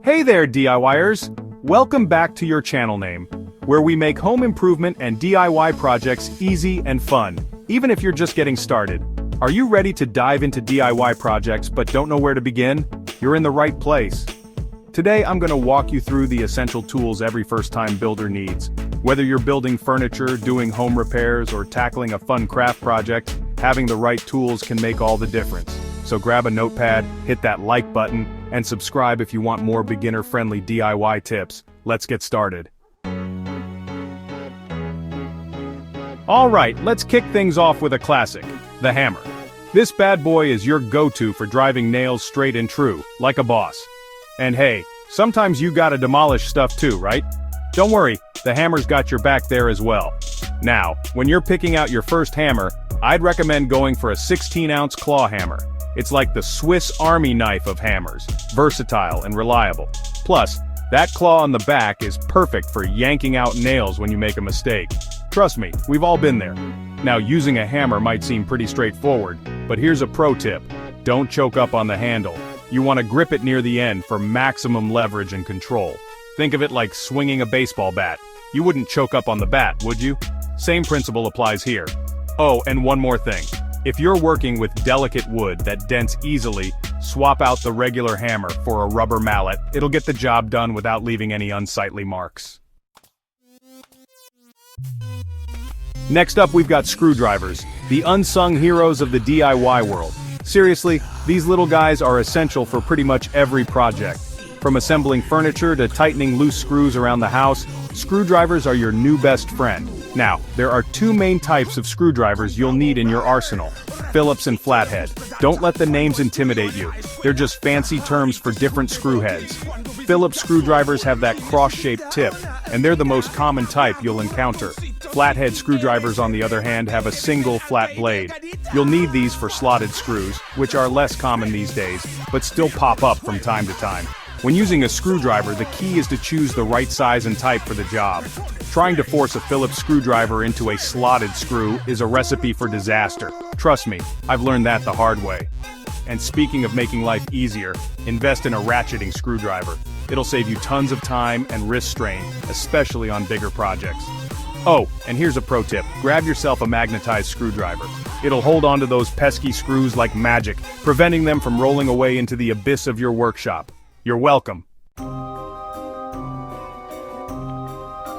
Hey there, DIYers! Welcome back to your channel name, where we make home improvement and DIY projects easy and fun, even if you're just getting started. Are you ready to dive into DIY projects but don't know where to begin? You're in the right place. Today I'm going to walk you through the essential tools every first-time builder needs. Whether you're building furniture, doing home repairs, or tackling a fun craft project, having the right tools can make all the difference. So grab a notepad, hit that like button, and subscribe if you want more beginner-friendly DIY tips. Let's get started. Alright, let's kick things off with a classic, the hammer. This bad boy is your go-to for driving nails straight and true, like a boss. And hey, sometimes you gotta demolish stuff too, right? Don't worry, the hammer's got your back there as well. Now, when you're picking out your first hammer, I'd recommend going for a 16-ounce claw hammer. It's like the Swiss Army knife of hammers, versatile and reliable. Plus, that claw on the back is perfect for yanking out nails when you make a mistake. Trust me, we've all been there. Now, using a hammer might seem pretty straightforward, but here's a pro tip. Don't choke up on the handle. You want to grip it near the end for maximum leverage and control. Think of it like swinging a baseball bat. You wouldn't choke up on the bat, would you? Same principle applies here. Oh, and one more thing. If you're working with delicate wood that dents easily, swap out the regular hammer for a rubber mallet. It'll get the job done without leaving any unsightly marks. Next up, we've got screwdrivers, the unsung heroes of the DIY world. Seriously, these little guys are essential for pretty much every project. From assembling furniture to tightening loose screws around the house, screwdrivers are your new best friend. Now, there are two main types of screwdrivers you'll need in your arsenal: Phillips and flathead. Don't let the names intimidate you. They're just fancy terms for different screw heads. Phillips screwdrivers have that cross-shaped tip, and they're the most common type you'll encounter. Flathead screwdrivers, on the other hand, have a single flat blade. You'll need these for slotted screws, which are less common these days, but still pop up from time to time. When using a screwdriver, the key is to choose the right size and type for the job. Trying to force a Phillips screwdriver into a slotted screw is a recipe for disaster. Trust me, I've learned that the hard way. And speaking of making life easier, invest in a ratcheting screwdriver. It'll save you tons of time and wrist strain, especially on bigger projects. Oh, and here's a pro tip. Grab yourself a magnetized screwdriver. It'll hold onto those pesky screws like magic, preventing them from rolling away into the abyss of your workshop. You're welcome.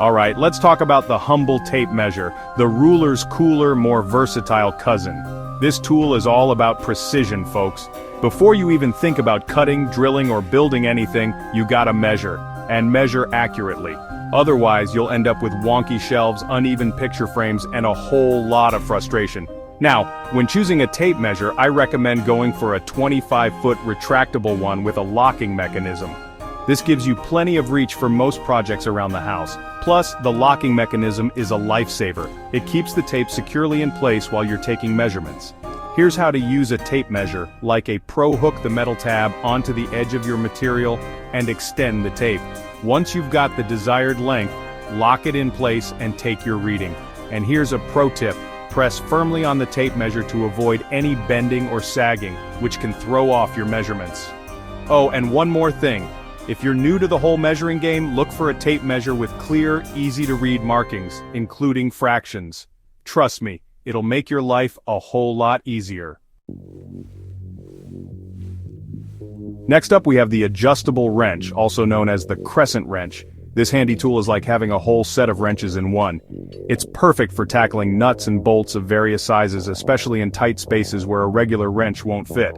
Alright, let's talk about the humble tape measure, the ruler's cooler, more versatile cousin. This tool is all about precision, folks. Before you even think about cutting, drilling, or building anything, you gotta measure, and measure accurately. Otherwise, you'll end up with wonky shelves, uneven picture frames, and a whole lot of frustration. Now, when choosing a tape measure, I recommend going for a 25-foot retractable one with a locking mechanism. This gives you plenty of reach for most projects around the house. Plus, the locking mechanism is a lifesaver. It keeps the tape securely in place while you're taking measurements. Here's how to use a tape measure. Like a pro, hook the metal tab onto the edge of your material and extend the tape. Once you've got the desired length, lock it in place and take your reading. And here's a pro tip. Press firmly on the tape measure to avoid any bending or sagging, which can throw off your measurements. Oh, and one more thing. If you're new to the whole measuring game, look for a tape measure with clear, easy-to-read markings, including fractions. Trust me, it'll make your life a whole lot easier. Next up, we have the adjustable wrench, also known as the crescent wrench. This handy tool is like having a whole set of wrenches in one. It's perfect for tackling nuts and bolts of various sizes, especially in tight spaces where a regular wrench won't fit.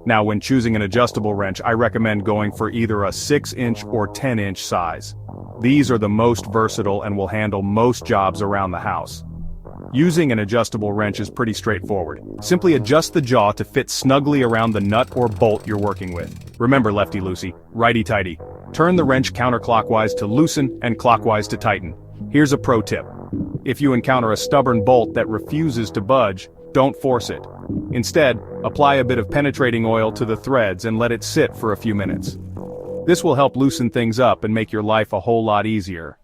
Now, when choosing an adjustable wrench, I recommend going for either a 6-inch or 10-inch size. These are the most versatile and will handle most jobs around the house. Using an adjustable wrench is pretty straightforward. Simply adjust the jaw to fit snugly around the nut or bolt you're working with. Remember, lefty-loosey, righty-tighty. Turn the wrench counterclockwise to loosen and clockwise to tighten. Here's a pro tip. If you encounter a stubborn bolt that refuses to budge, don't force it. Instead, apply a bit of penetrating oil to the threads and let it sit for a few minutes. This will help loosen things up and make your life a whole lot easier.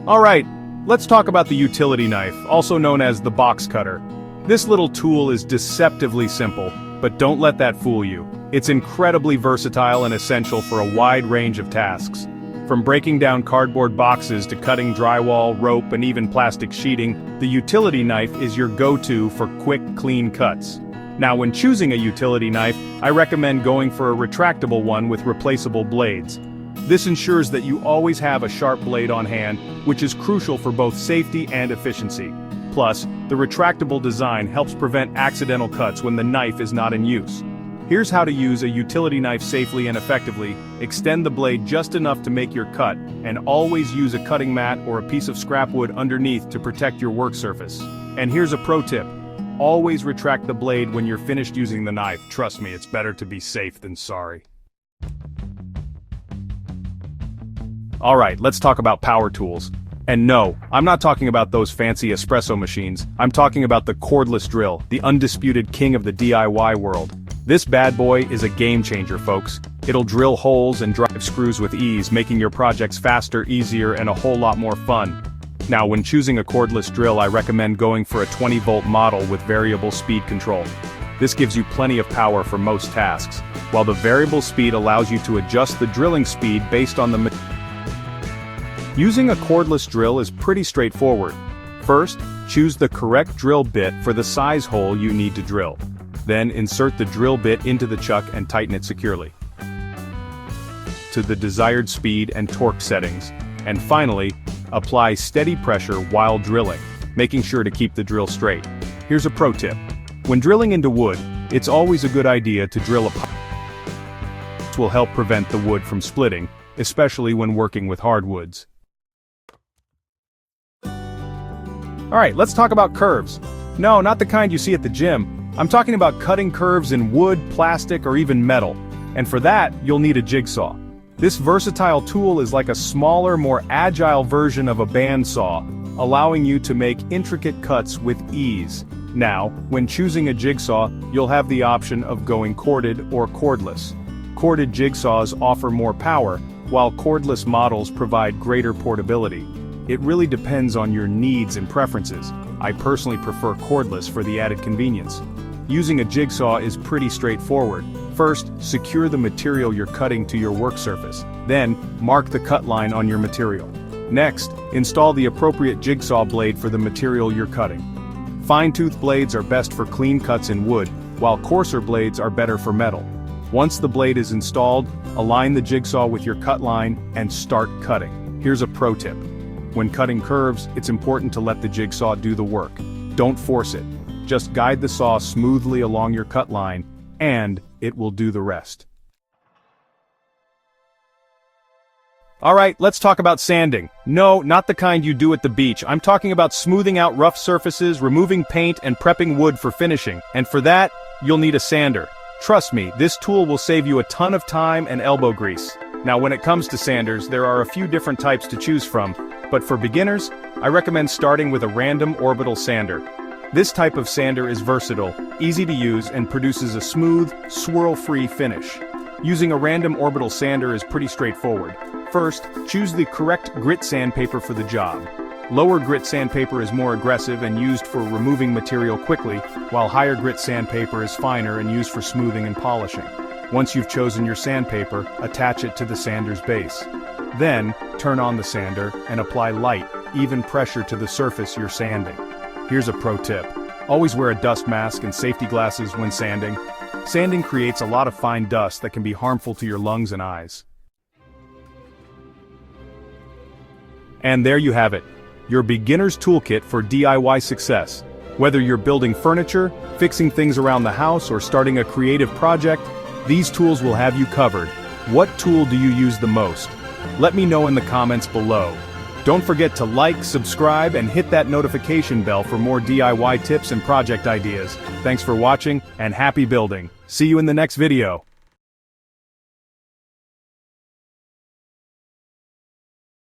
Alright, let's talk about the utility knife, also known as the box cutter. This little tool is deceptively simple, but don't let that fool you. It's incredibly versatile and essential for a wide range of tasks. From breaking down cardboard boxes to cutting drywall, rope, and even plastic sheeting, the utility knife is your go-to for quick, clean cuts. Now, when choosing a utility knife, I recommend going for a retractable one with replaceable blades. This ensures that you always have a sharp blade on hand, which is crucial for both safety and efficiency. Plus, the retractable design helps prevent accidental cuts when the knife is not in use. Here's how to use a utility knife safely and effectively. Extend the blade just enough to make your cut, and always use a cutting mat or a piece of scrap wood underneath to protect your work surface. And here's a pro tip. Always retract the blade when you're finished using the knife. Trust me, it's better to be safe than sorry. Alright, let's talk about power tools. And no, I'm not talking about those fancy espresso machines. I'm talking about the cordless drill, the undisputed king of the DIY world. This bad boy is a game changer, folks. It'll drill holes and drive screws with ease, making your projects faster, easier, and a whole lot more fun. Now, when choosing a cordless drill, I recommend going for a 20-volt model with variable speed control. This gives you plenty of power for most tasks, while the variable speed allows you to adjust the drilling speed based on the Using a cordless drill is pretty straightforward. First, choose the correct drill bit for the size hole you need to drill. Then insert the drill bit into the chuck and tighten it securely to the desired speed and torque settings. And finally, apply steady pressure while drilling, making sure to keep the drill straight. Here's a pro tip. When drilling into wood, it's always a good idea to drill a pipe. This will help prevent the wood from splitting, especially when working with hardwoods. Alright, let's talk about curves. No, not the kind you see at the gym. I'm talking about cutting curves in wood, plastic, or even metal. And for that, you'll need a jigsaw. This versatile tool is like a smaller, more agile version of a bandsaw, allowing you to make intricate cuts with ease. Now, when choosing a jigsaw, you'll have the option of going corded or cordless. Corded jigsaws offer more power, while cordless models provide greater portability. It really depends on your needs and preferences. I personally prefer cordless for the added convenience. Using a jigsaw is pretty straightforward. First, secure the material you're cutting to your work surface. Then, mark the cut line on your material. Next, install the appropriate jigsaw blade for the material you're cutting. Fine-tooth blades are best for clean cuts in wood, while coarser blades are better for metal. Once the blade is installed, align the jigsaw with your cut line and start cutting. Here's a pro tip. When cutting curves, it's important to let the jigsaw do the work. Don't force it. Just guide the saw smoothly along your cut line, and it will do the rest. Alright, let's talk about sanding. No, not the kind you do at the beach. I'm talking about smoothing out rough surfaces, removing paint, and prepping wood for finishing. And for that, you'll need a sander. Trust me, this tool will save you a ton of time and elbow grease. Now, when it comes to sanders, there are a few different types to choose from, but for beginners, I recommend starting with a random orbital sander. This type of sander is versatile, easy to use, and produces a smooth, swirl-free finish. Using a random orbital sander is pretty straightforward. First, choose the correct grit sandpaper for the job. Lower grit sandpaper is more aggressive and used for removing material quickly, while higher grit sandpaper is finer and used for smoothing and polishing. Once you've chosen your sandpaper, attach it to the sander's base. Then, turn on the sander and apply light, even pressure to the surface you're sanding. Here's a pro tip. Always wear a dust mask and safety glasses when sanding. Sanding creates a lot of fine dust that can be harmful to your lungs and eyes. And there you have it. Your beginner's toolkit for DIY success. Whether you're building furniture, fixing things around the house, or starting a creative project, these tools will have you covered. What tool do you use the most? Let me know in the comments below. Don't forget to like, subscribe, and hit that notification bell for more DIY tips and project ideas. Thanks for watching, and happy building. See you in the next video.